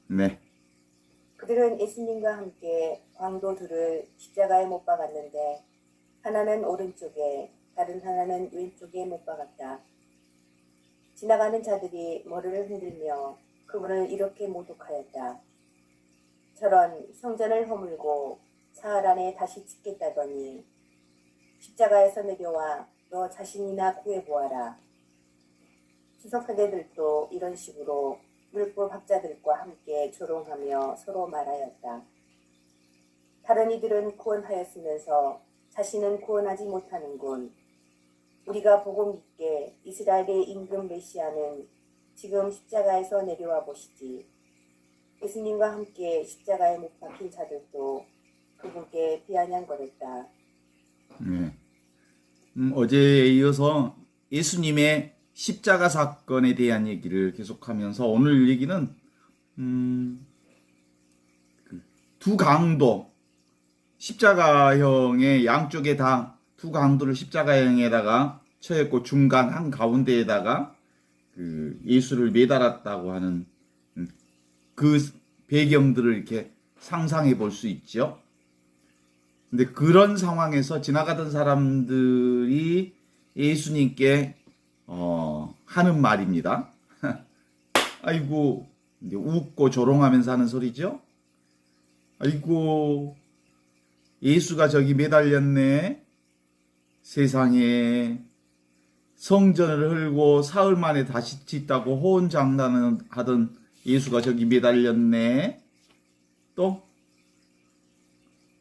네. 그들은 예수님과 함께 광도 둘을 십자가에 못 박았는데 하나는 오른쪽에 다른 하나는 왼쪽에 못 박았다. 지나가는 자들이 머리를 흔들며 그분을 이렇게 모독하였다. 저런 성전을 허물고 사흘 안에 다시 짓겠다더니 십자가에서 내려와 너 자신이나 구해보아라. 수석사대들도 이런 식으로 율법 학자들과 함께 조롱하며 서로 말하였다. 다른 이들은 구원하였으면서 자신은 구원하지 못하는군. 우리가 보고 믿게 이스라엘의 임금 메시아는 지금 십자가에서 내려와 보시지. 예수님과 함께 십자가에 못 박힌 자들도 그분께 비아냥거렸다. 네. 어제에 이어서 예수님의 십자가 사건에 대한 얘기를 계속하면서 오늘 얘기는 두 강도, 십자가형의 양쪽에 다 두 강도를 십자가형에다가 처했고 중간 한 가운데에다가 그 예수를 매달았다고 하는 그 배경들을 이렇게 상상해 볼 수 있죠. 근데 그런 상황에서 지나가던 사람들이 예수님께 하는 말입니다. 아이고, 이제 웃고 조롱하면서 하는 소리죠. 아이고, 예수가 저기 매달렸네. 세상에 성전을 헐고 사흘 만에 다시 짓다고 호언장난을 하던 예수가 저기 매달렸네. 또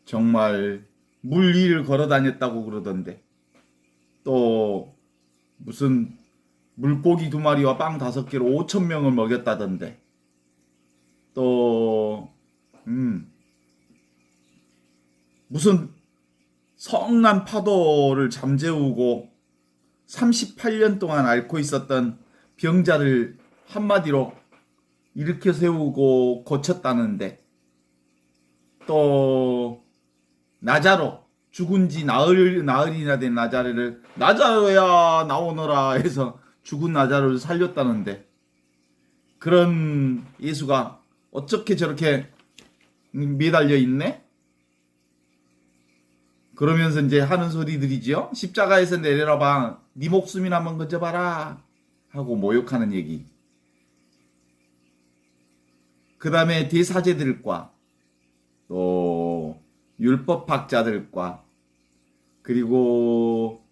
정말 물 위를 걸어 다녔다고 그러던데. 또 무슨 물고기 2마리와 빵 5개로 5,000명을 먹였다던데. 또 무슨 성난 파도를 잠재우고 38년 동안 앓고 있었던 병자를 한마디로 일으켜 세우고 고쳤다는데. 또 나자로, 죽은 지 나흘이나 된 나자로를 나자로야 나오너라 해서 죽은 나자로를 살렸다는데, 그런 예수가 어떻게 저렇게 매달려 있네? 그러면서 이제 하는 소리들이지요. 십자가에서 내려라 봐. 네 목숨이나 한번 건져봐라 하고 모욕하는 얘기. 그 다음에 대사제들과 또 율법학자들과 그리고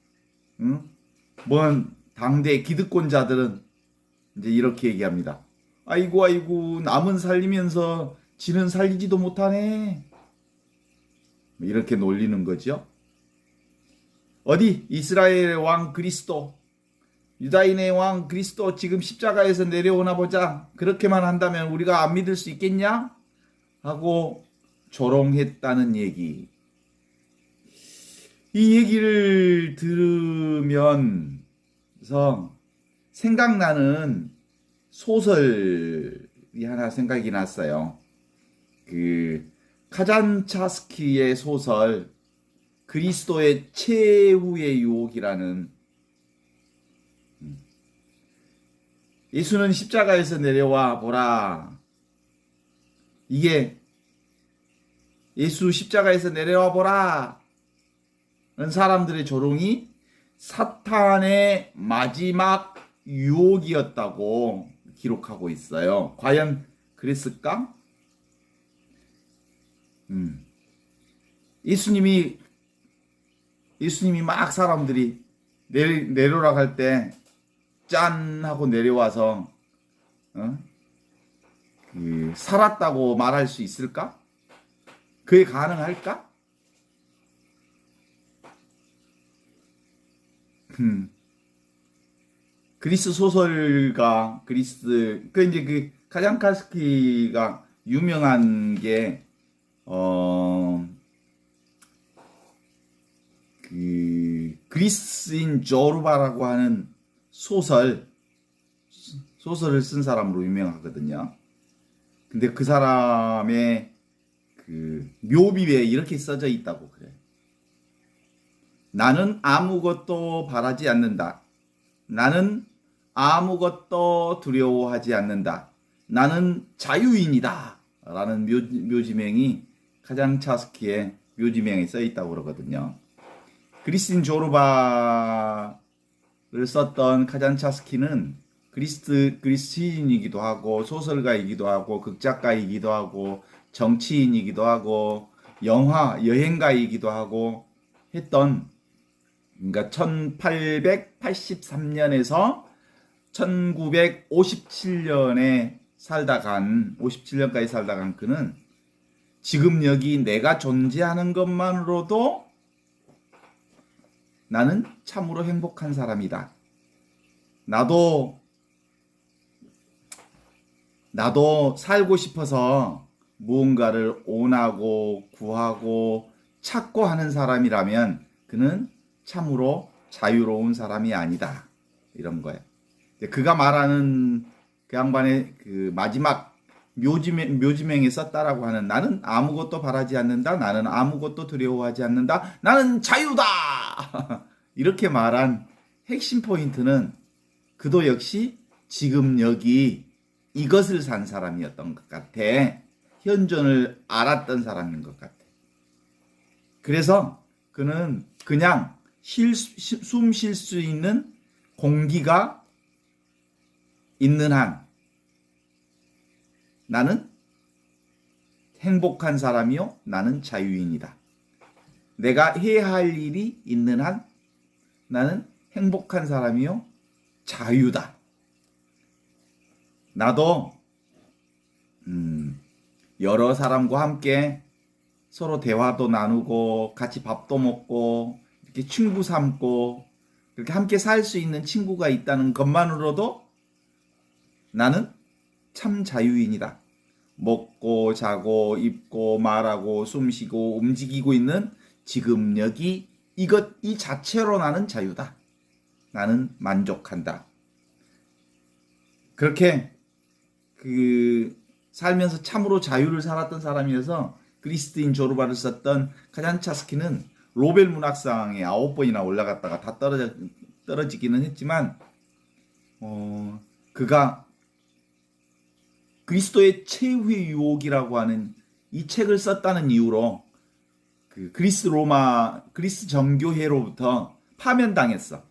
뭔 당대 기득권자들은 이제 이렇게 얘기합니다. 아이고 남은 살리면서 지는 살리지도 못하네. 이렇게 놀리는 거죠. 어디 이스라엘의 왕 그리스도, 유다인의 왕 그리스도 지금 십자가에서 내려오나 보자. 그렇게만 한다면 우리가 안 믿을 수 있겠냐? 하고 조롱했다는 얘기. 이 얘기를 들으면서 생각나는 소설이 하나 생각이 났어요. 카잔차스키의 소설 그리스도의 최후의 유혹이라는. 예수는 십자가에서 내려와 보라. 이게 예수 십자가에서 내려와 보라 는 사람들의 조롱이 사탄의 마지막 유혹이었다고 기록하고 있어요. 과연 그랬을까? 예수님이 막 사람들이 내려라 할 때 짠 하고 내려와서 살았다고 말할 수 있을까? 그게 가능할까? 그리스 소설가 이제 카잔카스키가 유명한 게 그리스인 조르바라고 하는 소설을 쓴 사람으로 유명하거든요. 근데 그 사람의 묘비에 이렇게 써져 있다고 그래. 나는 아무것도 바라지 않는다. 나는 아무것도 두려워하지 않는다. 나는 자유인이다 라는 묘지명이 카잔차스키의 묘지명에 써 있다고 그러거든요. 그리스틴 조르바를 썼던 카잔차스키는 그리스 시인이기도 하고 소설가이기도 하고 극작가이기도 하고 정치인이기도 하고 여행가이기도 하고 했던, 그러니까 1883년에서 1957년에 57년까지 살다 간 그는 지금 여기 내가 존재하는 것만으로도 나는 참으로 행복한 사람이다. 나도 살고 싶어서 무언가를 원하고 구하고 찾고 하는 사람이라면 그는 참으로 자유로운 사람이 아니다. 이런 거예요. 그가 말하는 그 양반의 그 마지막 묘지명에 썼다라고 하는 나는 아무것도 바라지 않는다. 나는 아무것도 두려워하지 않는다. 나는 자유다. 이렇게 말한 핵심 포인트는 그도 역시 지금 여기 이것을 산 사람이었던 것 같아. 현존을 알았던 사람인 것 같아. 그래서 그는 그냥 숨 쉴 수 있는 공기가 있는 한 나는 행복한 사람이요. 나는 자유인이다. 내가 해야 할 일이 있는 한 나는 행복한 사람이요. 자유다. 나도 여러 사람과 함께 서로 대화도 나누고 같이 밥도 먹고 이렇게 친구 삼고 그렇게 함께 살 수 있는 친구가 있다는 것만으로도 나는 참 자유인이다. 먹고 자고 입고 말하고 숨쉬고 움직이고 있는 지금 여기 이 자체로 나는 자유다. 나는 만족한다. 그렇게 살면서 참으로 자유를 살았던 사람이어서 그리스틴 조르바를 썼던 카잔차스키는 노벨 문학상에 9번이나 올라갔다가 다 떨어지기는 했지만 그가 그리스도의 최후의 유혹이라고 하는 이 책을 썼다는 이유로 그리스 정교회로부터 파면당했어.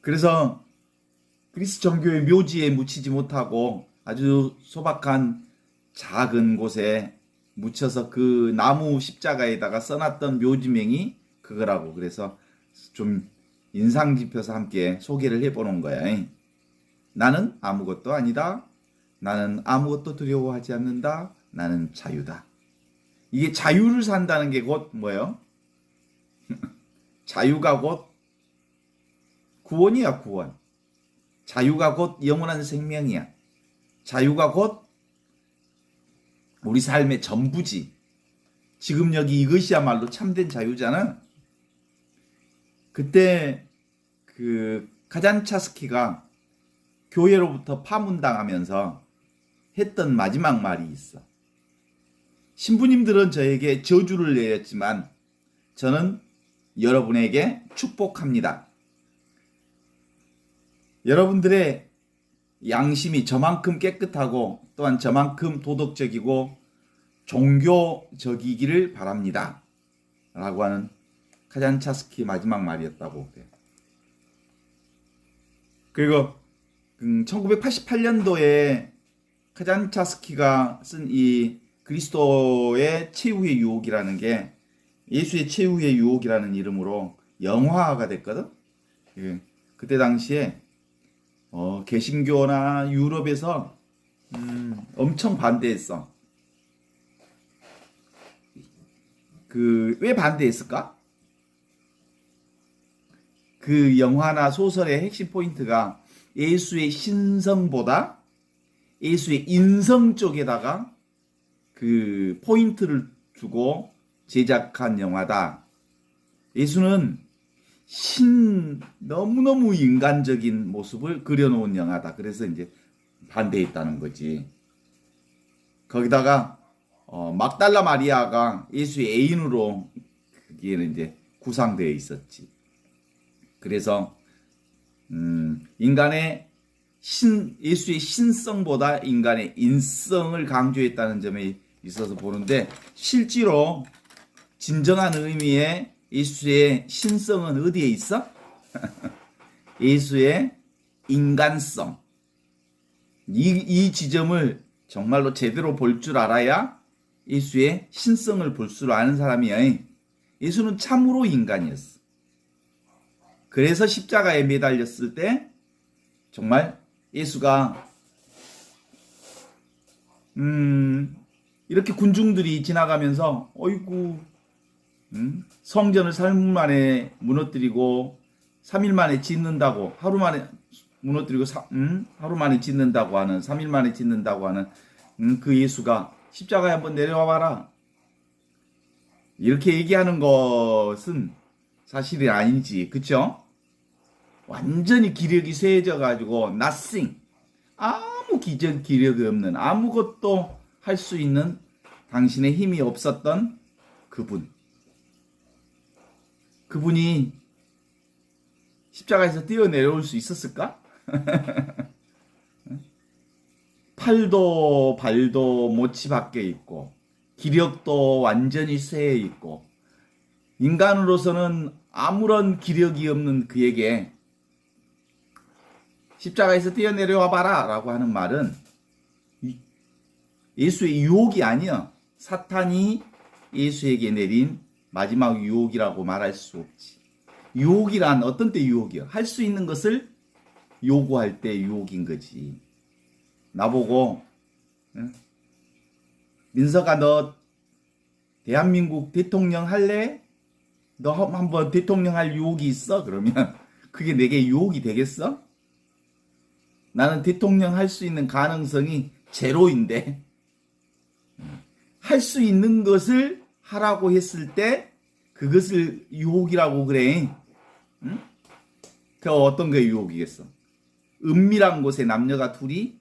그래서 그리스 정교회 묘지에 묻히지 못하고 아주 소박한 작은 곳에 묻혀서 그 나무 십자가에다가 써놨던 묘지명이 그거라고. 그래서 좀 인상 깊어서 함께 소개를 해보는 거야. 나는 아무것도 아니다. 나는 아무것도 두려워하지 않는다. 나는 자유다. 이게 자유를 산다는 게 곧 뭐예요? 자유가 곧 구원이야, 구원. 자유가 곧 영원한 생명이야. 자유가 곧 우리 삶의 전부지. 지금 여기 이것이야말로 참된 자유잖아. 그때 카잔차스키가 교회로부터 파문당하면서 했던 마지막 말이 있어. 신부님들은 저에게 저주를 내렸지만 저는 여러분에게 축복합니다. 여러분들의 양심이 저만큼 깨끗하고 또한 저만큼 도덕적이고 종교적이기를 바랍니다. 라고 하는 카잔차스키 마지막 말이었다고 그래요. 그리고 1988년도에 카잔차스키가 쓴 이 그리스도의 최후의 유혹이라는 게 예수의 최후의 유혹이라는 이름으로 영화화가 됐거든. 그때 당시에 개신교나 유럽에서 엄청 반대했어. 왜 반대했을까? 그 영화나 소설의 핵심 포인트가 예수의 신성보다 예수의 인성 쪽에다가 그 포인트를 두고 제작한 영화다. 예수는 너무너무 인간적인 모습을 그려놓은 영화다. 그래서 이제 반대했다는 거지. 거기다가 막달라 마리아가 예수의 애인으로 거기에는 이제 구상되어 있었지. 그래서 인간의 예수의 신성보다 인간의 인성을 강조했다는 점에 있어서 보는데, 실제로 진정한 의미의 예수의 신성은 어디에 있어? 예수의 인간성. 이 지점을 정말로 제대로 볼 줄 알아야 예수의 신성을 볼 줄 아는 사람이야. 예수는 참으로 인간이었어. 그래서 십자가에 매달렸을 때 정말 예수가 이렇게 군중들이 지나가면서 어이구 성전을 3일 만에 무너뜨리고 3일 만에 짓는다고, 하루 만에 무너뜨리고 하루 만에 짓는다고 하는, 3일 만에 짓는다고 하는 그 예수가 십자가에 한번 내려와 봐라, 이렇게 얘기하는 것은 사실이 아니지, 그쵸? 완전히 기력이 쇠해져 가지고 nothing, 아무 기력이 없는, 아무것도 할 수 있는, 당신의 힘이 없었던 그분이 십자가에서 뛰어내려올 수 있었을까? 팔도 발도 못이 박혀 있고 기력도 완전히 쇠해 있고 인간으로서는 아무런 기력이 없는 그에게 십자가에서 뛰어내려와 봐라 라고 하는 말은 예수의 유혹이 아니야. 사탄이 예수에게 내린 마지막 유혹이라고 말할 수 없지. 유혹이란 어떤 때 유혹이야? 할 수 있는 것을 요구할 때 유혹인 거지. 나보고 민서가 너 대한민국 대통령 할래? 너 한번 대통령 할 유혹이 있어? 그러면 그게 내게 유혹이 되겠어? 나는 대통령 할 수 있는 가능성이 제로인데 할 수 있는 것을 하라고 했을 때 그것을 유혹이라고 그래. 응? 그 어떤 게 유혹이겠어? 은밀한 곳에 남녀가 둘이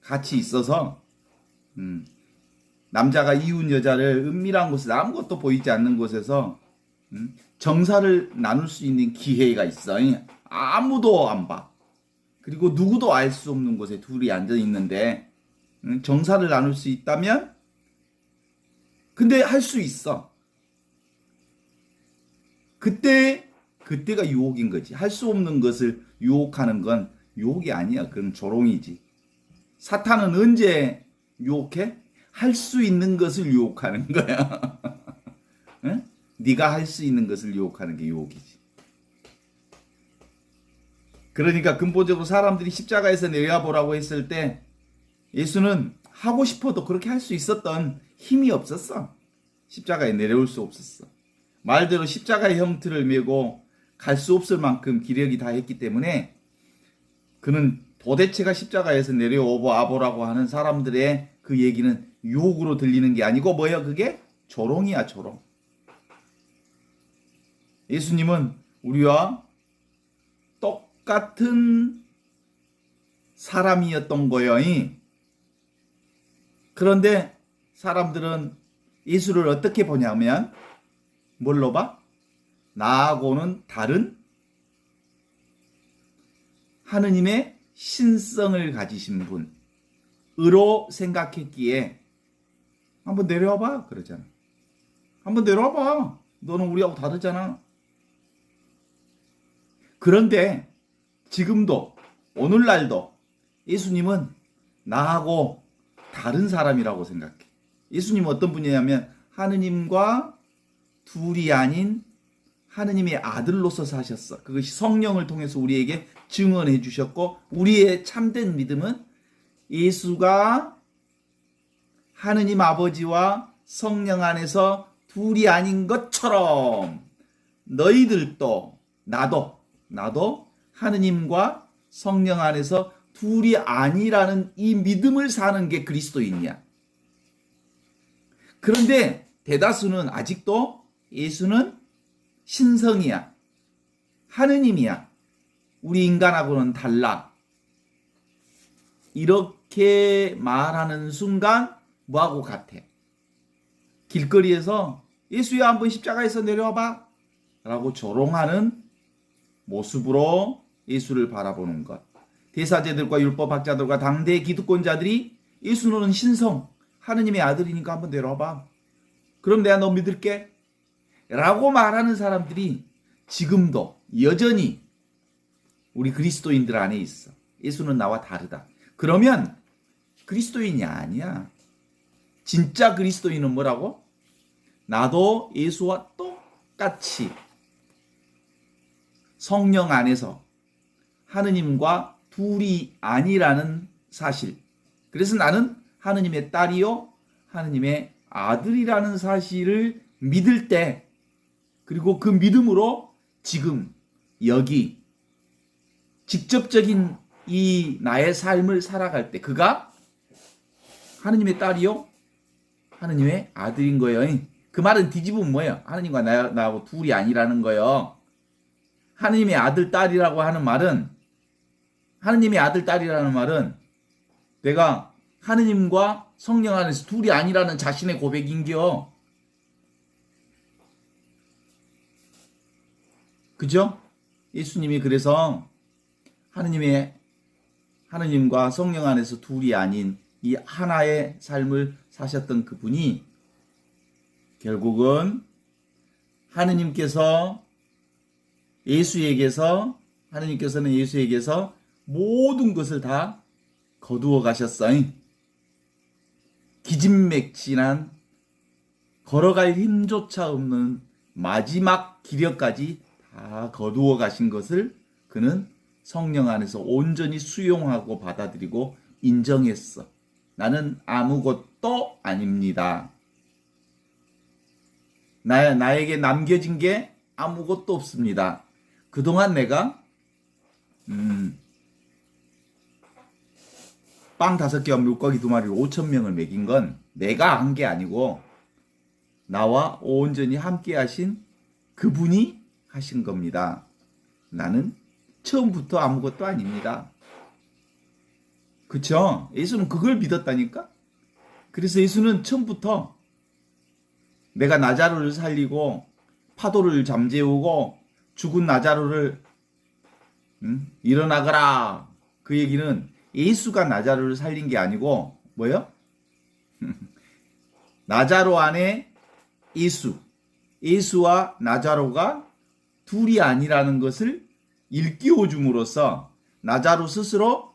같이 있어서 남자가 이웃 여자를 은밀한 곳에, 아무것도 보이지 않는 곳에서 정사를 나눌 수 있는 기회가 있어. 아무도 안 봐. 그리고 누구도 알 수 없는 곳에 둘이 앉아 있는데 정사를 나눌 수 있다면, 근데 할 수 있어. 그때가 유혹인 거지. 할 수 없는 것을 유혹하는 건 유혹이 아니야. 그건 조롱이지. 사탄은 언제 유혹해? 할 수 있는 것을 유혹하는 거야. 응? 네가 할 수 있는 것을 유혹하는 게 유혹이지. 그러니까 근본적으로 사람들이 십자가에서 내려와 보라고 했을 때 예수는 하고 싶어도 그렇게 할 수 있었던 힘이 없었어. 십자가에 내려올 수 없었어. 말대로 십자가의 형틀을 메고 갈 수 없을 만큼 기력이 다 했기 때문에 그는 도대체가 십자가에서 내려와 보라고 하는 사람들의 그 얘기는 유혹으로 들리는 게 아니고 뭐야, 그게? 조롱이야, 조롱. 예수님은 우리와 똑같은 사람이었던 거예요. 그런데 사람들은 예수를 어떻게 보냐면 뭘로 봐? 나하고는 다른 하느님의 신성을 가지신 분으로 생각했기에 한번 내려와 봐 그러잖아. 한번 내려와 봐. 너는 우리하고 다르잖아. 그런데 지금도 오늘날도 예수님은 나하고 다른 사람이라고 생각해. 예수님은 어떤 분이냐면 하느님과 둘이 아닌 하느님의 아들로서 사셨어. 그것이 성령을 통해서 우리에게 증언해 주셨고, 우리의 참된 믿음은 예수가 하느님 아버지와 성령 안에서 둘이 아닌 것처럼 너희들도 나도 하느님과 성령 안에서 둘이 아니라는 이 믿음을 사는 게 그리스도인이야. 그런데 대다수는 아직도 예수는 신성이야. 하느님이야. 우리 인간하고는 달라. 이렇게 말하는 순간 뭐하고 같아? 길거리에서 예수야 한번 십자가에서 내려와 봐 라고 조롱하는 모습으로 예수를 바라보는 것. 대사제들과 율법 학자들과 당대 기득권자들이 예수는 신성 하느님의 아들이니까 한번 내려와봐. 그럼 내가 너 믿을게. 라고 말하는 사람들이 지금도 여전히 우리 그리스도인들 안에 있어. 예수는 나와 다르다. 그러면 그리스도인이 아니야. 진짜 그리스도인은 뭐라고? 나도 예수와 똑같이 성령 안에서 하느님과 둘이 아니라는 사실. 그래서 나는 하느님의 딸이요 하느님의 아들이라는 사실을 믿을 때, 그리고 그 믿음으로 지금 여기 직접적인 이 나의 삶을 살아갈 때 그가 하느님의 딸이요 하느님의 아들인 거예요. 그 말은 뒤집으면 뭐예요? 하느님과 나하고 둘이 아니라는 거예요. 하느님의 아들 딸이라고 하는 말은, 하느님의 아들 딸이라는 말은 내가 하느님과 성령 안에서 둘이 아니라는 자신의 고백인겨. 그죠? 예수님이 그래서 하느님과 성령 안에서 둘이 아닌 이 하나의 삶을 사셨던 그분이 결국은 하느님께서는 예수에게서 모든 것을 다 거두어 가셨어요. 기진맥진한 걸어갈 힘조차 없는 마지막 기력까지 다 거두어 가신 것을 그는 성령 안에서 온전히 수용하고 받아들이고 인정했어. 나는 아무것도 아닙니다. 나에게 남겨진 게 아무것도 없습니다. 그동안 내가 빵 5개와 물고기 2마리로 5,000명을 먹인 건 내가 한 게 아니고 나와 온전히 함께 하신 그분이 하신 겁니다. 나는 처음부터 아무것도 아닙니다. 그쵸? 예수는 그걸 믿었다니까? 그래서 예수는 처음부터 내가 나자로를 살리고 파도를 잠재우고 죽은 나자로를 일어나거라. 그 얘기는 예수가 나자로를 살린 게 아니고 뭐예요? 나자로 안에 예수와 나자로가 둘이 아니라는 것을 일깨워 줌으로써 나자로 스스로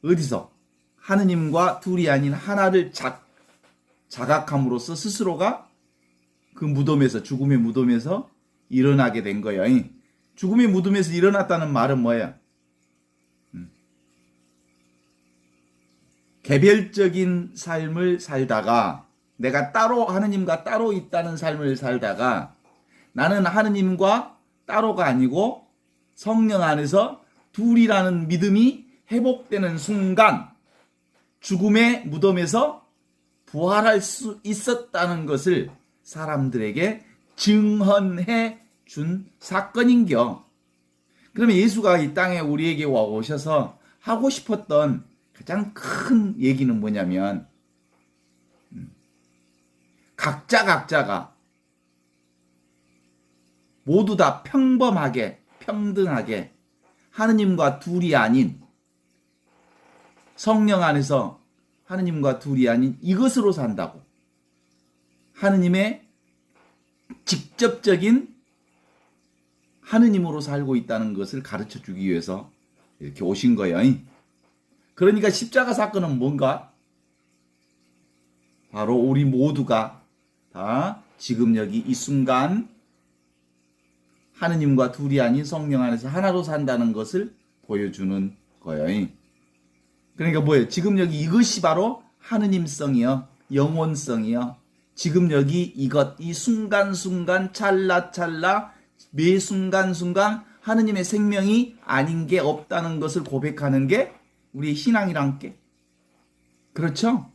어디서 하느님과 둘이 아닌 하나를 자각함으로써 스스로가 그 무덤에서, 죽음의 무덤에서 일어나게 된 거예요. 죽음의 무덤에서 일어났다는 말은 뭐예요? 개별적인 삶을 살다가, 내가 따로 하느님과 따로 있다는 삶을 살다가 나는 하느님과 따로가 아니고 성령 안에서 둘이라는 믿음이 회복되는 순간 죽음의 무덤에서 부활할 수 있었다는 것을 사람들에게 증언해 준 사건인겨. 그러면 예수가 이 땅에 우리에게 와 오셔서 하고 싶었던 가장 큰 얘기는 뭐냐면, 각자가 모두 다 평범하게, 평등하게 하느님과 둘이 아닌, 성령 안에서 하느님과 둘이 아닌 이것으로 산다고. 하느님의 직접적인 하느님으로 살고 있다는 것을 가르쳐 주기 위해서 이렇게 오신 거예요. 그러니까 십자가 사건은 뭔가? 바로 우리 모두가 다 지금 여기 이 순간 하느님과 둘이 아닌 성령 안에서 하나로 산다는 것을 보여주는 거예요. 그러니까 뭐예요? 지금 여기 이것이 바로 하느님성이요, 영혼성이요. 지금 여기 이것, 이 순간순간, 찰나찰나, 매 순간순간 하느님의 생명이 아닌 게 없다는 것을 고백하는 게 우리의 신앙이란 게. 그렇죠?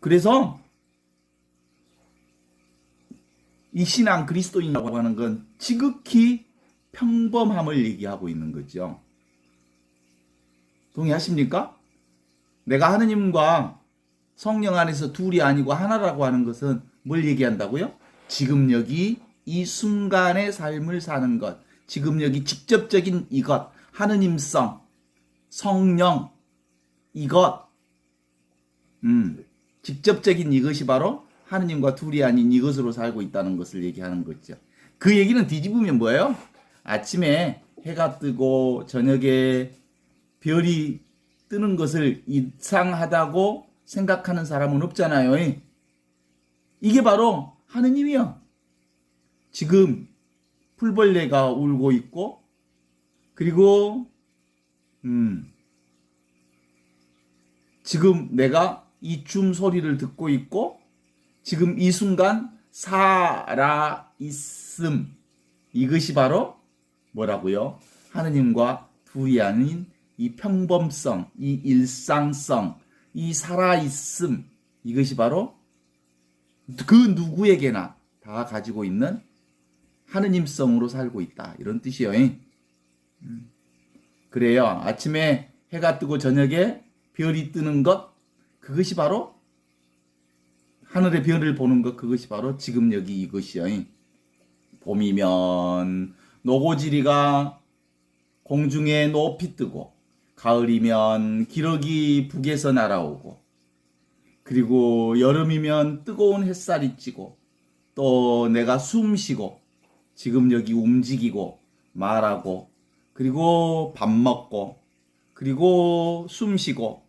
그래서 이 신앙, 그리스도인이라고 하는 건 지극히 평범함을 얘기하고 있는 거죠. 동의하십니까? 내가 하느님과 성령 안에서 둘이 아니고 하나라고 하는 것은 뭘 얘기한다고요? 지금 여기 이 순간의 삶을 사는 것, 지금 여기 직접적인 이것, 하느님성, 성령, 이것, 직접적인 이것이 바로 하느님과 둘이 아닌 이것으로 살고 있다는 것을 얘기하는 거죠. 그 얘기는 뒤집으면 뭐예요? 아침에 해가 뜨고 저녁에 별이 뜨는 것을 이상하다고 생각하는 사람은 없잖아요. 이게 바로 하느님이요. 지금 풀벌레가 울고 있고, 그리고 지금 내가 이 줌 소리를 듣고 있고, 지금 이 순간 살아있음, 이것이 바로 뭐라고요? 하느님과 둘이 아닌 이 평범성, 이 일상성, 이 살아있음, 이것이 바로 그 누구에게나 다 가지고 있는 하느님성으로 살고 있다, 이런 뜻이에요. 그래요. 아침에 해가 뜨고 저녁에 별이 뜨는 것, 그것이 바로 하늘의 별을 보는 것, 그것이 바로 지금 여기 이것이요. 봄이면 노고지리가 공중에 높이 뜨고, 가을이면 기러기 북에서 날아오고, 그리고 여름이면 뜨거운 햇살이 찌고, 또 내가 숨 쉬고, 지금 여기 움직이고, 말하고, 그리고 밥 먹고, 그리고 숨 쉬고,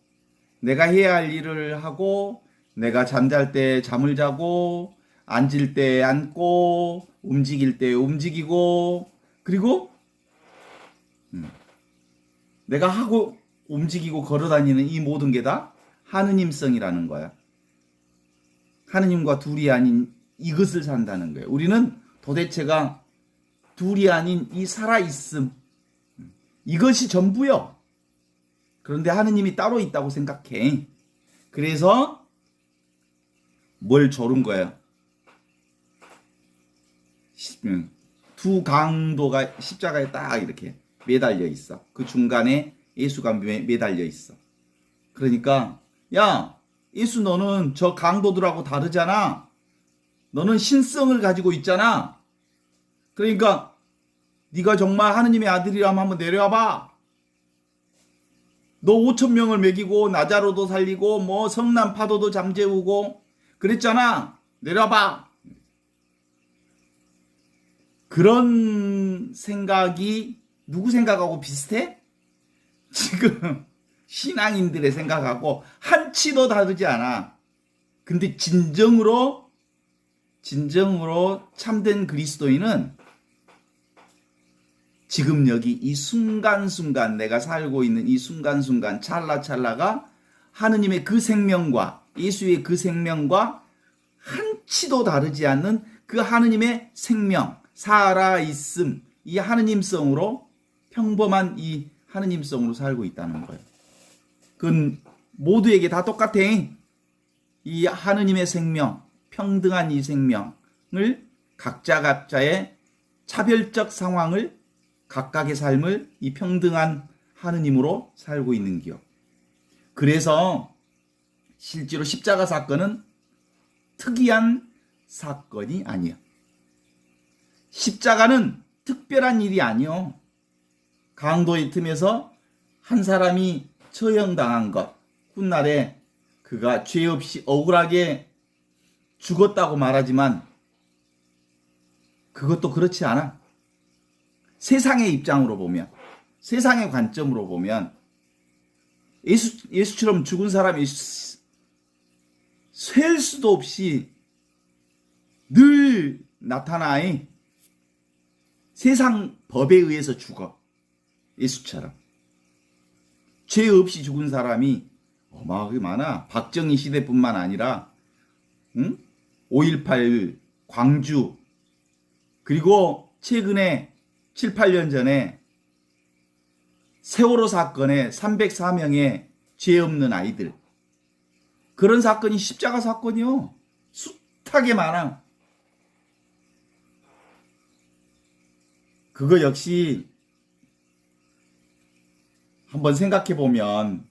내가 해야 할 일을 하고, 내가 잠잘 때 잠을 자고, 앉을 때 앉고, 움직일 때 움직이고, 그리고 내가 하고 움직이고 걸어다니는 이 모든 게 다 하느님성이라는 거야. 하느님과 둘이 아닌 이것을 산다는 거예요. 우리는 도대체가 둘이 아닌 이 살아있음, 이것이 전부요. 그런데 하느님이 따로 있다고 생각해. 그래서 뭘 조른 거예요? 두 강도가 십자가에 딱 이렇게 매달려 있어. 그 중간에 예수가 매달려 있어. 그러니까 야, 예수 너는 저 강도들하고 다르잖아. 너는 신성을 가지고 있잖아. 그러니까 네가 정말 하느님의 아들이라면 한번 내려와 봐. 너 5,000명을 먹이고 나자로도 살리고 뭐 성난 파도도 잠재우고 그랬잖아. 내려와 봐. 그런 생각이 누구 생각하고 비슷해? 지금 신앙인들의 생각하고 한치도 다르지 않아. 근데 진정으로 참된 그리스도인은 지금 여기 이 순간순간, 내가 살고 있는 이 순간순간 찰나찰나가 하느님의 그 생명과 예수의 그 생명과 한치도 다르지 않는 그 하느님의 생명, 살아있음, 이 하느님성으로, 평범한 이 하느님성으로 살고 있다는 거예요. 그건 모두에게 다 똑같아. 이 하느님의 생명, 평등한 이 생명을 각자의 차별적 상황을, 각각의 삶을 이 평등한 하느님으로 살고 있는 기요. 그래서 실제로 십자가 사건은 특이한 사건이 아니야. 십자가는 특별한 일이 아니요. 강도의 틈에서 한 사람이 처형당한 것, 훗날에 그가 죄 없이 억울하게 죽었다고 말하지만 그것도 그렇지 않아. 세상의 입장으로 보면, 세상의 관점으로 보면 예수처럼 죽은 사람이 셀 수도 없이 늘 나타나. 세상 법에 의해서 죽어. 예수처럼. 죄 없이 죽은 사람이 어마어마하게 많아. 박정희 시대뿐만 아니라 5.18 광주, 그리고 최근에 7, 8년 전에 세월호 사건에 304명의 죄 없는 아이들, 그런 사건이 십자가 사건이요. 숱하게 많아. 그거 역시 한번 생각해 보면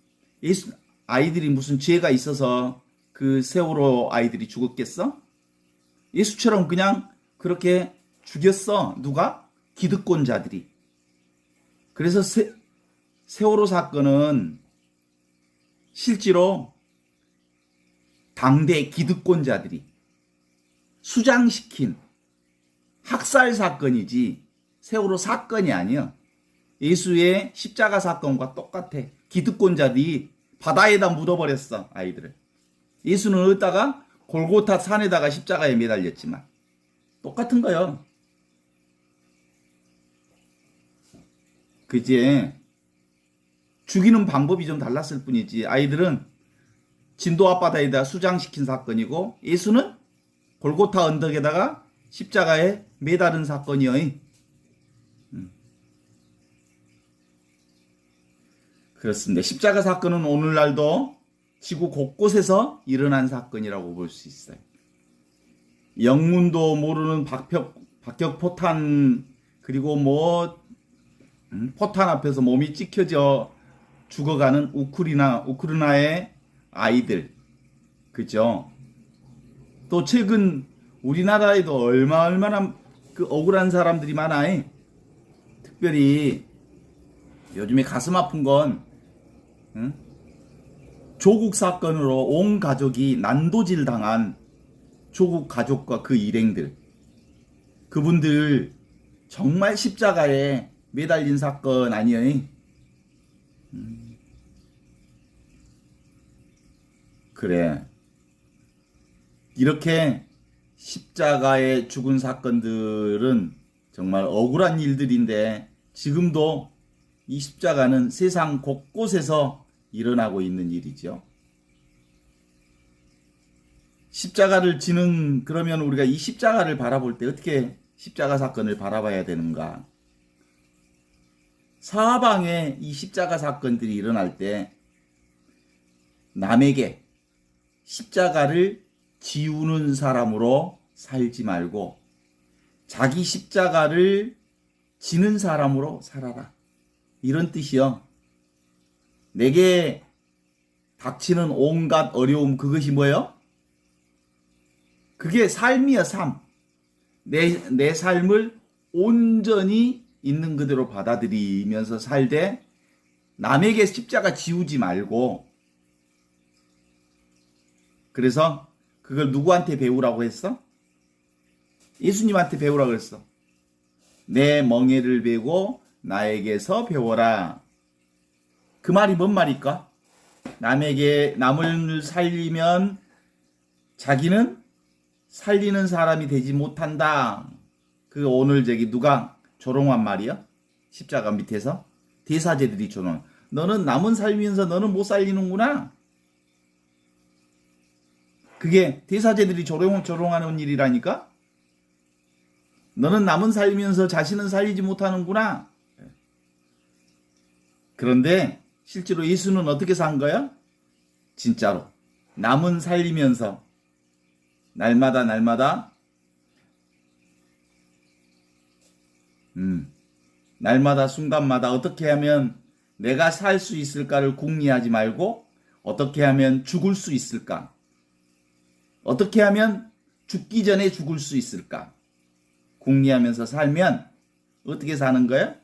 아이들이 무슨 죄가 있어서 그 세월호 아이들이 죽었겠어? 예수처럼 그냥 그렇게 죽였어. 누가? 기득권자들이. 그래서 세월호 사건은 실제로 당대 기득권자들이 수장시킨 학살 사건이지 세월호 사건이 아니야. 예수의 십자가 사건과 똑같아. 기득권자들이 바다에다 묻어버렸어, 아이들을. 예수는 어디다가? 골고타 산에다가 십자가에 매달렸지만 똑같은 거요. 그지? 죽이는 방법이 좀 달랐을 뿐이지. 아이들은 진도 앞바다에다 수장시킨 사건이고 예수는 골고타 언덕에다가 십자가에 매달은 사건이요. 그렇습니다. 십자가 사건은 오늘날도 지구 곳곳에서 일어난 사건이라고 볼 수 있어요. 영문도 모르는 박격포탄 그리고 포탄 앞에서 몸이 찍혀져 죽어가는 우크라이나의 아이들, 그죠? 또 최근 우리나라에도 얼마나 그 억울한 사람들이 많아요. 특별히 요즘에 가슴 아픈 건 조국 사건으로 온 가족이 난도질 당한 조국 가족과 그 일행들, 그분들 정말 십자가에 매달린 사건 아니에요? 그래. 이렇게 십자가에 죽은 사건들은 정말 억울한 일들인데 지금도 이 십자가는 세상 곳곳에서 일어나고 있는 일이죠. 십자가를 지는, 그러면 우리가 이 십자가를 바라볼 때 어떻게 십자가 사건을 바라봐야 되는가? 사방에 이 십자가 사건들이 일어날 때 남에게 십자가를 지우는 사람으로 살지 말고 자기 십자가를 지는 사람으로 살아라. 이런 뜻이요. 내게 닥치는 온갖 어려움, 그것이 뭐예요? 그게 삶이야, 삶. 내 삶을 온전히 있는 그대로 받아들이면서 살되 남에게 십자가 지우지 말고, 그래서 그걸 누구한테 배우라고 했어? 예수님한테 배우라고 했어. 내 멍에를 베고 나에게서 배워라. 그 말이 뭔 말일까? 남을 살리면 자기는 살리는 사람이 되지 못한다. 그 오늘 누가 조롱한 말이야? 십자가 밑에서 대사제들이 조롱. 너는 남은 살면서 너는 못 살리는구나. 그게 대사제들이 조롱하는 일이라니까? 너는 남은 살면서 자신은 살리지 못하는구나. 그런데 실제로 예수는 어떻게 산 거야? 진짜로 남은 살리면서 날마다 순간마다 어떻게 하면 내가 살 수 있을까를 궁리하지 말고 어떻게 하면 죽을 수 있을까? 어떻게 하면 죽기 전에 죽을 수 있을까? 궁리하면서 살면 어떻게 사는 거야?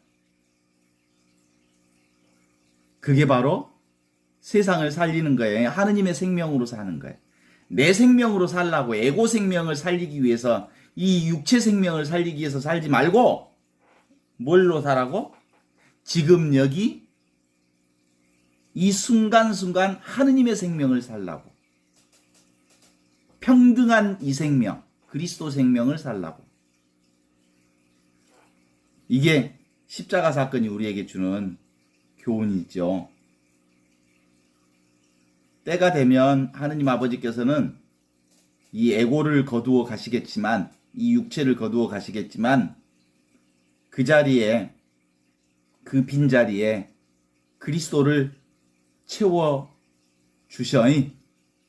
그게 바로 세상을 살리는 거예요. 하느님의 생명으로 사는 거예요. 내 생명으로 살라고 에고 생명을 살리기 위해서, 이 육체 생명을 살리기 위해서 살지 말고 뭘로 살라고? 지금 여기 이 순간순간 하느님의 생명을 살라고. 평등한 이 생명, 그리스도 생명을 살라고. 이게 십자가 사건이 우리에게 주는 교훈이죠. 때가 되면 하느님 아버지께서는 이 에고를 거두어 가시겠지만, 이 육체를 거두어 가시겠지만, 그 자리에, 그 빈자리에 그리스도를 채워 주셔이.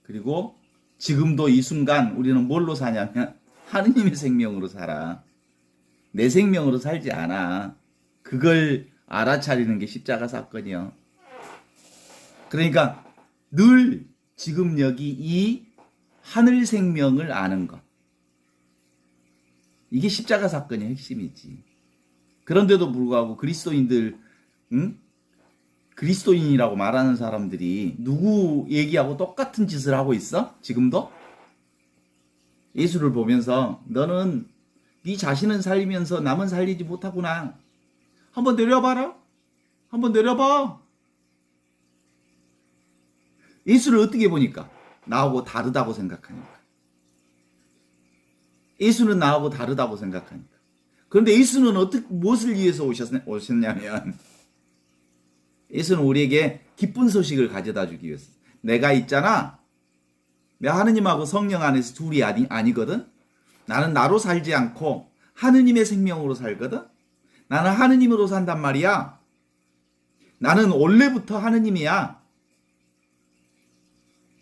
그리고 지금도 이 순간 우리는 뭘로 사냐면 하느님의 생명으로 살아. 내 생명으로 살지 않아. 그걸 알아차리는 게 십자가 사건이요. 그러니까 늘 지금 여기 이 하늘 생명을 아는 것. 이게 십자가 사건의 핵심이지. 그런데도 불구하고 그리스도인들, 그리스도인이라고 말하는 사람들이 누구 얘기하고 똑같은 짓을 하고 있어? 지금도? 예수를 보면서 너는 네 자신은 살리면서 남은 살리지 못하구나. 한번 내려봐라. 한번 내려봐. 예수를 어떻게 보니까? 나하고 다르다고 생각하니까. 예수는 나하고 다르다고 생각하니까. 그런데 예수는 무엇을 위해서 오셨냐면, 예수는 우리에게 기쁜 소식을 가져다 주기 위해서. 내가 있잖아. 내가 하느님하고 성령 안에서 둘이 아니거든? 나는 나로 살지 않고 하느님의 생명으로 살거든? 나는 하느님으로 산단 말이야. 나는 원래부터 하느님이야.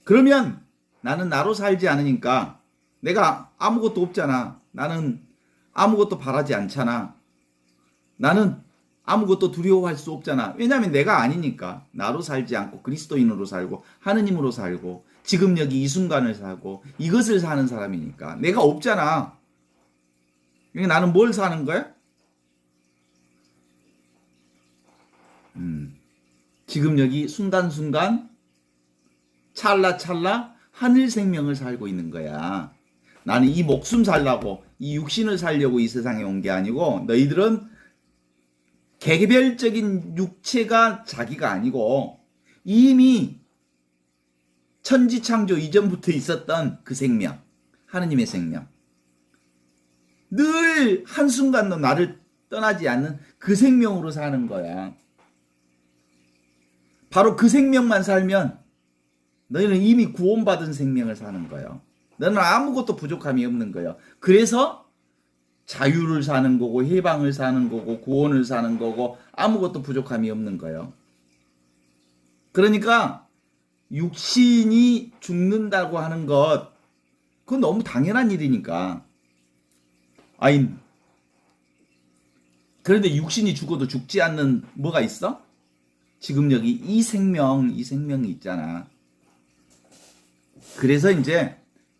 그러면 나는 나로 살지 않으니까 내가 아무것도 없잖아. 나는 아무것도 바라지 않잖아. 나는 아무것도 두려워할 수 없잖아. 왜냐하면 내가 아니니까. 나로 살지 않고 그리스도인으로 살고 하느님으로 살고 지금 여기 이 순간을 살고 이것을 사는 사람이니까. 내가 없잖아. 그러니까 나는 뭘 사는 거야? 지금 여기 순간순간 찰나찰나 하늘 생명을 살고 있는 거야. 나는 이 목숨 살라고 이 육신을 살려고 이 세상에 온 게 아니고 너희들은 개별적인 육체가 자기가 아니고 이미 천지창조 이전부터 있었던 그 생명, 하느님의 생명. 늘 한순간도 나를 떠나지 않는 그 생명으로 사는 거야. 바로 그 생명만 살면 너희는 이미 구원받은 생명을 사는 거예요. 너는 아무것도 부족함이 없는 거예요. 그래서 자유를 사는 거고 해방을 사는 거고 구원을 사는 거고 아무것도 부족함이 없는 거예요. 그러니까 육신이 죽는다고 하는 것 그건 너무 당연한 일이니까. 그런데 육신이 죽어도 죽지 않는 뭐가 있어? 지금 여기 이 생명이 있잖아. 그래서 이제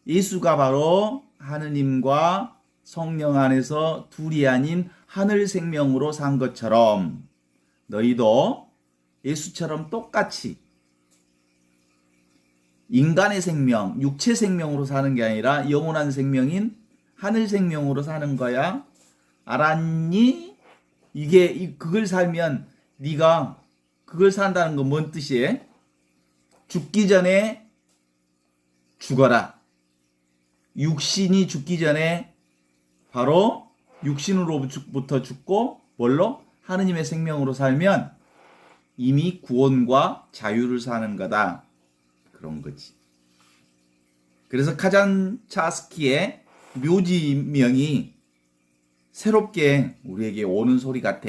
예수가 바로 하느님과 성령 안에서 둘이 아닌 하늘 생명으로 산 것처럼 너희도 예수처럼 똑같이 인간의 생명, 육체 생명으로 사는 게 아니라 영원한 생명인 하늘 생명으로 사는 거야. 알았니? 그걸 살면 네가 그걸 산다는 건 뭔 뜻이에요? 죽기 전에 죽어라. 육신이 죽기 전에 바로 육신으로부터 죽고 뭘로? 하느님의 생명으로 살면 이미 구원과 자유를 사는 거다. 그런 거지. 그래서 카잔차스키의 묘지명이 새롭게 우리에게 오는 소리 같아.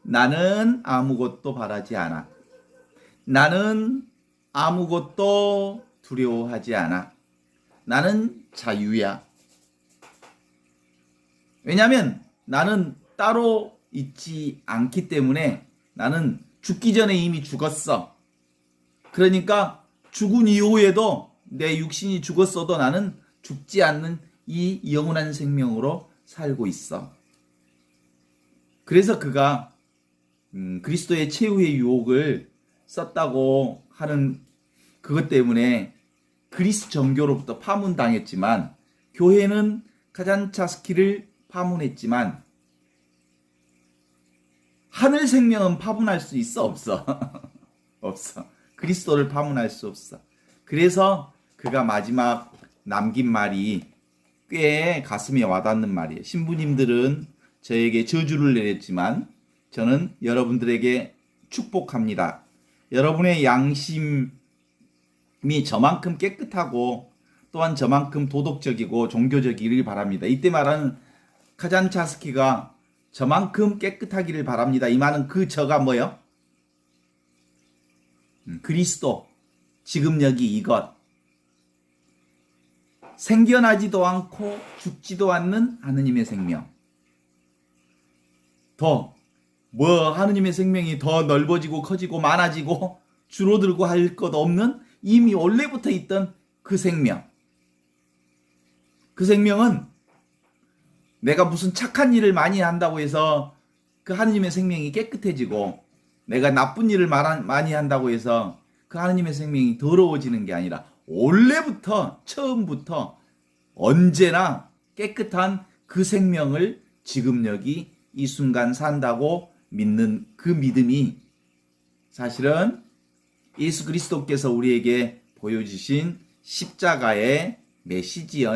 나는 아무것도 바라지 않아. 나는 아무것도 두려워하지 않아. 나는 자유야. 왜냐하면 나는 따로 있지 않기 때문에 나는 죽기 전에 이미 죽었어. 그러니까 죽은 이후에도 내 육신이 죽었어도 나는 죽지 않는 이 영원한 생명으로 살고 있어. 그래서 그가 그리스도의 최후의 유혹을 썼다고 하는 그것 때문에 그리스 정교로부터 파문당했지만 교회는 카잔차스키를 파문했지만 하늘 생명은 파문할 수 있어? 없어? 없어. 그리스도를 파문할 수 없어. 그래서 그가 마지막 남긴 말이 꽤 가슴에 와닿는 말이에요. 신부님들은 저에게 저주를 내렸지만 저는 여러분들에게 축복합니다. 여러분의 양심이 저만큼 깨끗하고 또한 저만큼 도덕적이고 종교적이길 바랍니다. 이때 말하는 카잔차스키가 저만큼 깨끗하기를 바랍니다. 이 말은 그 저가 뭐요? 그리스도, 지금 여기 이것. 생겨나지도 않고 죽지도 않는 하느님의 생명. 하느님의 생명이 더 넓어지고 커지고 많아지고 줄어들고 할 것 없는 이미 원래부터 있던 그 생명. 그 생명은 내가 무슨 착한 일을 많이 한다고 해서 그 하느님의 생명이 깨끗해지고 내가 나쁜 일을 많이 한다고 해서 그 하느님의 생명이 더러워지는 게 아니라 원래부터 처음부터 언제나 깨끗한 그 생명을 지금 여기 이 순간 산다고 믿는 그 믿음이 사실은 예수 그리스도께서 우리에게 보여주신 십자가의 메시지요.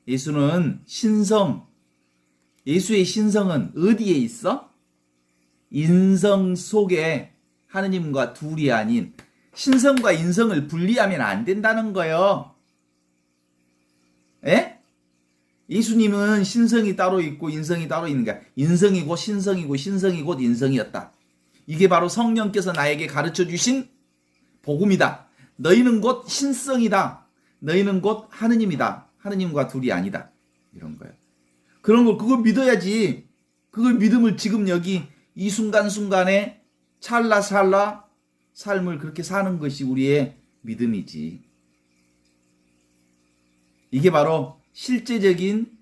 예수는 예수의 신성은 어디에 있어? 인성 속에 하느님과 둘이 아닌 신성과 인성을 분리하면 안 된다는 거예요. 예? 예수님은 신성이 따로 있고 인성이 따로 있는 거야. 인성이 곧 신성이고 신성이 곧 인성이었다. 이게 바로 성령께서 나에게 가르쳐 주신 복음이다. 너희는 곧 신성이다. 너희는 곧 하느님이다. 하느님과 둘이 아니다. 이런 거예요. 그런 걸 그걸 믿어야지. 그걸 믿음을 지금 여기 이 순간순간에 찰나찰나 삶을 그렇게 사는 것이 우리의 믿음이지. 이게 바로 실제적인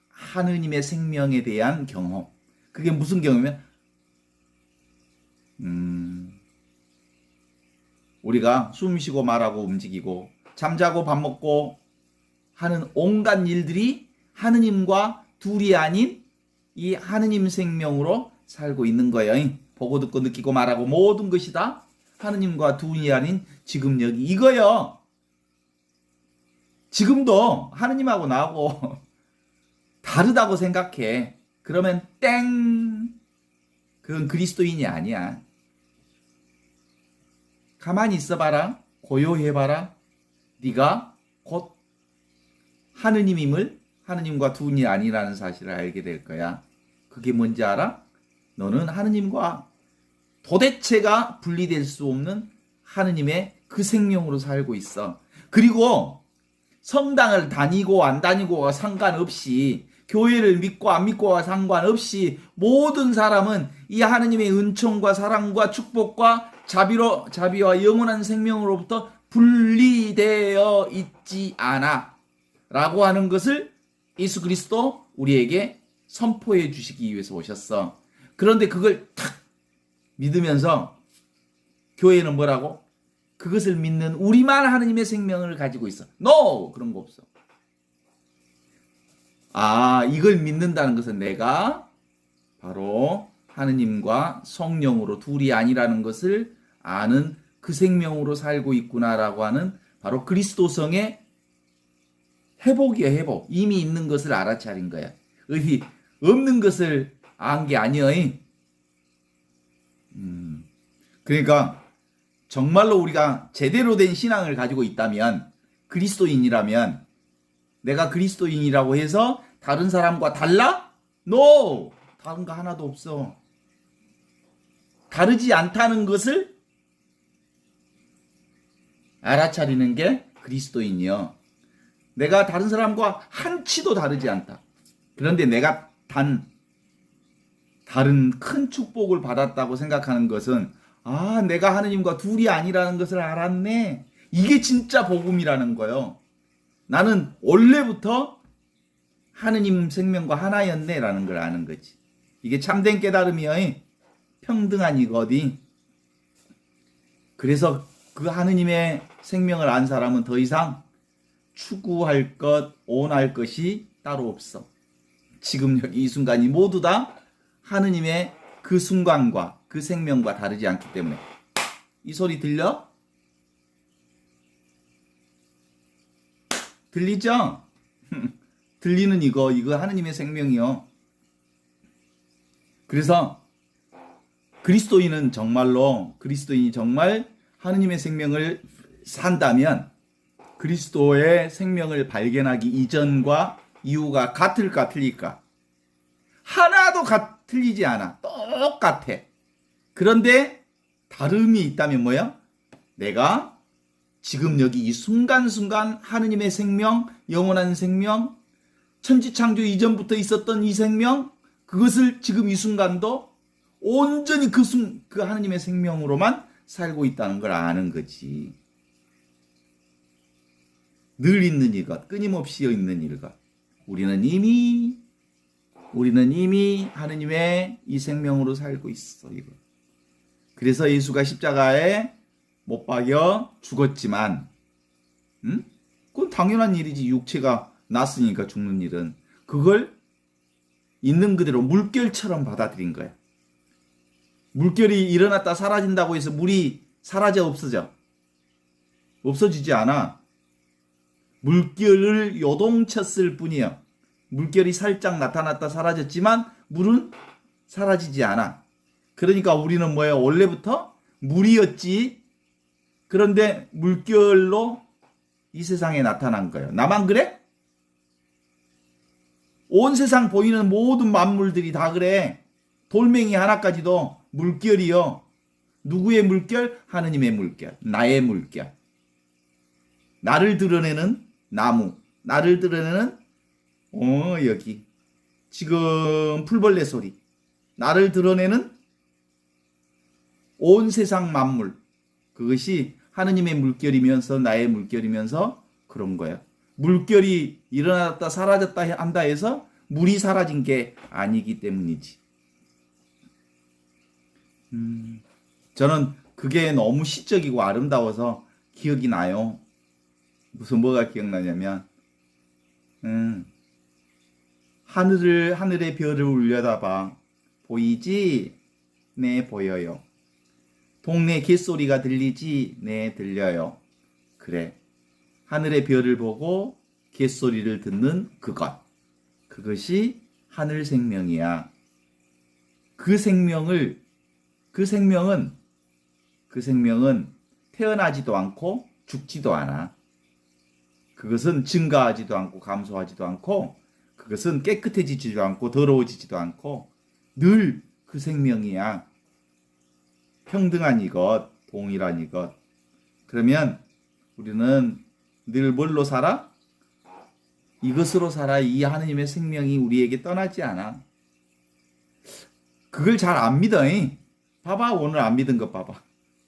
하느님의 생명에 대한 경험. 그게 무슨 경험이야? 우리가 숨 쉬고 말하고 움직이고 잠자고 밥 먹고 하는 온갖 일들이 하느님과 둘이 아닌 이 하느님 생명으로 살고 있는 거예요. 보고 듣고 느끼고 말하고 모든 것이 다 하느님과 둘이 아닌 지금 여기 이거요. 지금도 하느님하고 나하고 다르다고 생각해. 그러면 땡. 그건 그리스도인이 아니야. 가만히 있어봐라. 고요해봐라. 네가 곧 하느님임을 하느님과 둘이 아니라는 사실을 알게 될 거야. 그게 뭔지 알아? 너는 하느님과 도대체가 분리될 수 없는 하느님의 그 생명으로 살고 있어. 그리고 성당을 다니고 안 다니고가 상관없이 교회를 믿고 안 믿고가 상관없이 모든 사람은 이 하느님의 은총과 사랑과 축복과 자비와 영원한 생명으로부터 분리되어 있지 않아 라고 하는 것을 예수 그리스도 우리에게 선포해 주시기 위해서 오셨어. 그런데 그걸 탁 믿으면서 교회는 뭐라고? 그것을 믿는 우리만 하느님의 생명을 가지고 있어. No! 그런 거 없어. 이걸 믿는다는 것은 내가 바로 하느님과 성령으로 둘이 아니라는 것을 아는 그 생명으로 살고 있구나라고 하는 바로 그리스도성의 회복이야, 회복. 이미 있는 것을 알아차린 거야. 없는 것을 안 게 아니여. 그러니까 정말로 우리가 제대로 된 신앙을 가지고 있다면, 그리스도인이라면, 내가 그리스도인이라고 해서 다른 사람과 달라? No! 다른 거 하나도 없어. 다르지 않다는 것을 알아차리는 게 그리스도인이요. 내가 다른 사람과 한치도 다르지 않다. 그런데 내가 다른 큰 축복을 받았다고 생각하는 것은 내가 하느님과 둘이 아니라는 것을 알았네. 이게 진짜 복음이라는 거예요. 나는 원래부터 하느님 생명과 하나였네 라는 걸 아는 거지. 이게 참된 깨달음이요. 평등한 이거디. 그래서 그 하느님의 생명을 안 사람은 더 이상 추구할 것, 원할 것이 따로 없어. 지금 여기 이 순간이 모두 다 하느님의 그 순간과 그 생명과 다르지 않기 때문에. 이 소리 들려? 들리죠? 들리는 이거 하느님의 생명이요. 그래서 그리스도인이 정말 하느님의 생명을 산다면 그리스도의 생명을 발견하기 이전과 이후가 같을까 틀릴까? 하나도 틀리지 않아. 똑같아. 그런데 다름이 있다면 뭐야? 내가 지금 여기 이 순간순간 하느님의 생명, 영원한 생명, 천지창조 이전부터 있었던 이 생명, 그것을 지금 이 순간도 온전히 그 하느님의 생명으로만 살고 있다는 걸 아는 거지. 늘 있는 일것, 끊임없이 있는 일것. 우리는 이미 하느님의 이 생명으로 살고 있어. 이거. 그래서 예수가 십자가에 못 박여 죽었지만, 그건 당연한 일이지. 육체가 났으니까 죽는 일은. 그걸 있는 그대로 물결처럼 받아들인 거야. 물결이 일어났다 사라진다고 해서 물이 사라져 없어져? 없어지지 않아. 물결을 요동쳤을 뿐이야. 물결이 살짝 나타났다 사라졌지만 물은 사라지지 않아. 그러니까 우리는 뭐예요? 원래부터 물이었지. 그런데 물결로 이 세상에 나타난 거예요. 나만 그래? 온 세상 보이는 모든 만물들이 다 그래. 돌멩이 하나까지도 물결이요. 누구의 물결? 하느님의 물결. 나의 물결. 나를 드러내는 나무. 나를 드러내는 여기 지금 풀벌레 소리. 나를 드러내는 온 세상 만물. 그것이 하느님의 물결이면서 나의 물결이면서 그런 거예요. 물결이 일어났다 사라졌다 한다 해서 물이 사라진 게 아니기 때문이지. 저는 그게 너무 시적이고 아름다워서 기억이 나요. 무슨 뭐가 기억나냐면 하늘의 별을 올려다봐. 보이지? 네, 보여요. 동네 갯소리가 들리지? 네, 들려요. 그래. 하늘의 별을 보고 갯소리를 듣는 그것. 그것이 하늘 생명이야. 그 생명은 태어나지도 않고 죽지도 않아. 그것은 증가하지도 않고 감소하지도 않고, 그것은 깨끗해지지도 않고 더러워지지도 않고 늘 그 생명이야. 평등한 이것, 동일한 이것. 그러면 우리는 늘 뭘로 살아? 이것으로 살아. 이 하느님의 생명이 우리에게 떠나지 않아. 그걸 잘 안 믿어. 봐봐, 오늘 안 믿은 것 봐봐.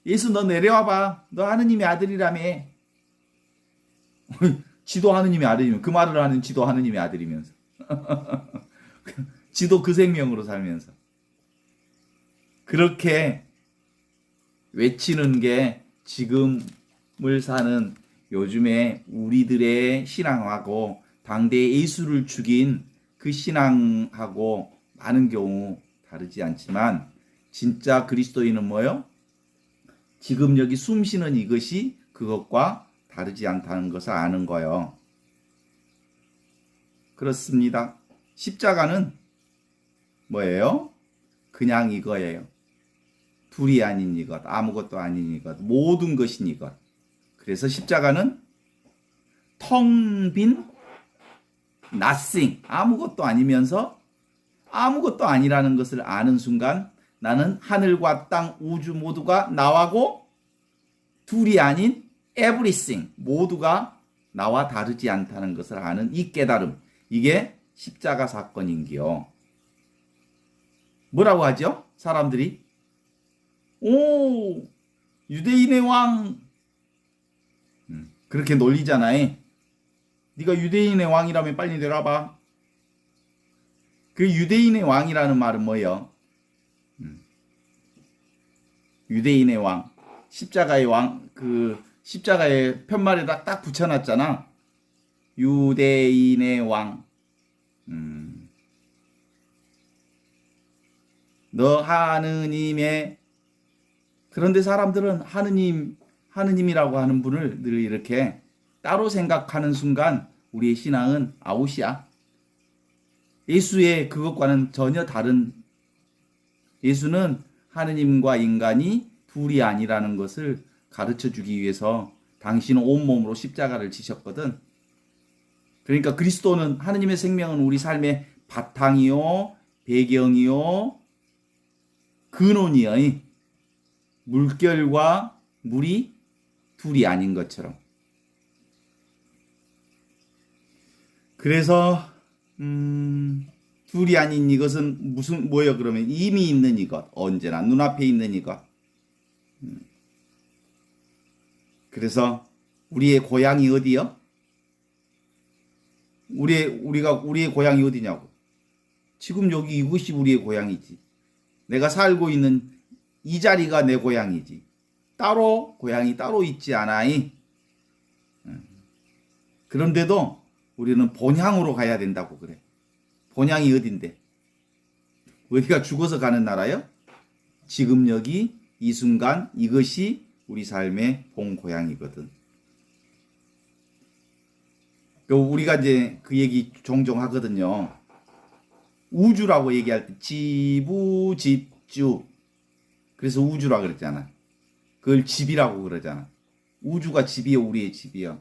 예수 너 내려와봐. 너 하느님의 아들이라며. 지도 하느님의 아들이면, 그 말을 하는 지도 하느님의 아들이면서. 지도 그 생명으로 살면서. 그렇게 외치는 게 지금을 사는 요즘에 우리들의 신앙하고 당대의 예수를 죽인 그 신앙하고 많은 경우 다르지 않지만, 진짜 그리스도인은 뭐요? 지금 여기 숨쉬는 이것이 그것과 다르지 않다는 것을 아는 거예요. 그렇습니다. 십자가는 뭐예요? 그냥 이거예요. 둘이 아닌 이것, 아무것도 아닌 이것, 모든 것인 이것. 그래서 십자가는 텅 빈 nothing, 아무것도 아니면서 아무것도 아니라는 것을 아는 순간 나는 하늘과 땅, 우주 모두가 나하고 둘이 아닌 everything, 모두가 나와 다르지 않다는 것을 아는 이 깨달음. 이게 십자가 사건인기요. 뭐라고 하죠? 사람들이 유대인의 왕, 그렇게 놀리잖아요. 네가 유대인의 왕이라면 빨리 내려와봐. 그 유대인의 왕이라는 말은 뭐예요? 유대인의 왕, 십자가의 왕, 그 십자가의 편말에다 딱 붙여놨잖아. 유대인의 왕. 너 하느님의. 그런데 사람들은 하느님이라고 하는 분을 늘 이렇게 따로 생각하는 순간 우리의 신앙은 아웃이야. 예수의 그것과는 전혀 다른, 예수는 하느님과 인간이 둘이 아니라는 것을 가르쳐 주기 위해서 당신은 온몸으로 십자가를 지셨거든. 그러니까 그리스도는, 하느님의 생명은 우리 삶의 바탕이요, 배경이요, 근원이요. 물결과 물이 둘이 아닌 것처럼. 그래서 둘이 아닌 이것은 뭐예요? 그러면 이미 있는 이것, 언제나 눈앞에 있는 이것. 그래서 우리의 고향이 어디요? 우리의 고향이 어디냐고. 지금 여기 이곳이 우리의 고향이지. 내가 살고 있는 이 자리가 내 고향이지. 따로 고향이 따로 있지 않아이. 그런데도 우리는 본향으로 가야 된다고 그래. 본향이 어딘데? 어디가 죽어서 가는 나라요? 지금 여기 이 순간 이것이 우리 삶의 본 고향이거든. 우리가 이제 그 얘기 종종 하거든요. 우주라고 얘기할 때 지부 집주. 그래서 우주라 그랬잖아. 그걸 집이라고 그러잖아. 우주가 집이요, 우리의 집이요.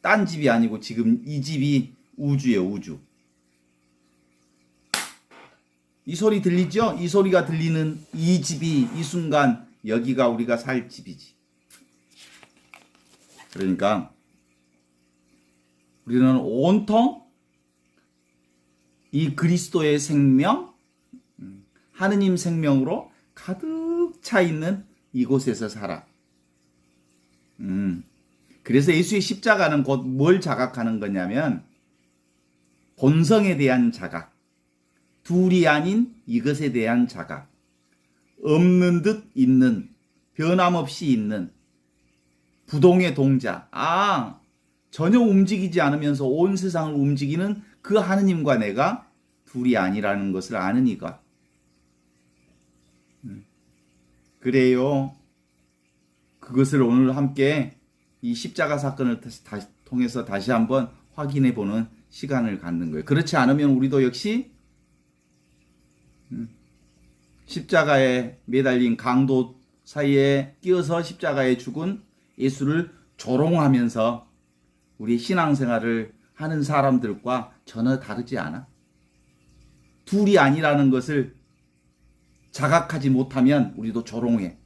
딴 집이 아니고 지금 이 집이 우주예요, 우주. 이 소리 들리죠? 이 소리가 들리는 이 집이 이 순간 여기가 우리가 살 집이지. 그러니까 우리는 온통 이 그리스도의 생명, 하느님 생명으로 가득 차 있는 이곳에서 살아. 그래서 예수의 십자가는 곧 뭘 자각하는 거냐면 본성에 대한 자각, 둘이 아닌 이것에 대한 자각, 없는 듯 있는, 변함없이 있는 부동의 동자. 전혀 움직이지 않으면서 온 세상을 움직이는 그 하느님과 내가 둘이 아니라는 것을 아는 이것. 그래요. 그것을 오늘 함께 이 십자가 사건을 통해서 다시 한번 확인해 보는 시간을 갖는 거예요. 그렇지 않으면 우리도 역시 십자가에 매달린 강도 사이에 끼어서 십자가에 죽은 예수를 조롱하면서 우리 신앙생활을 하는 사람들과 전혀 다르지 않아. 둘이 아니라는 것을 자각하지 못하면 우리도 조롱해.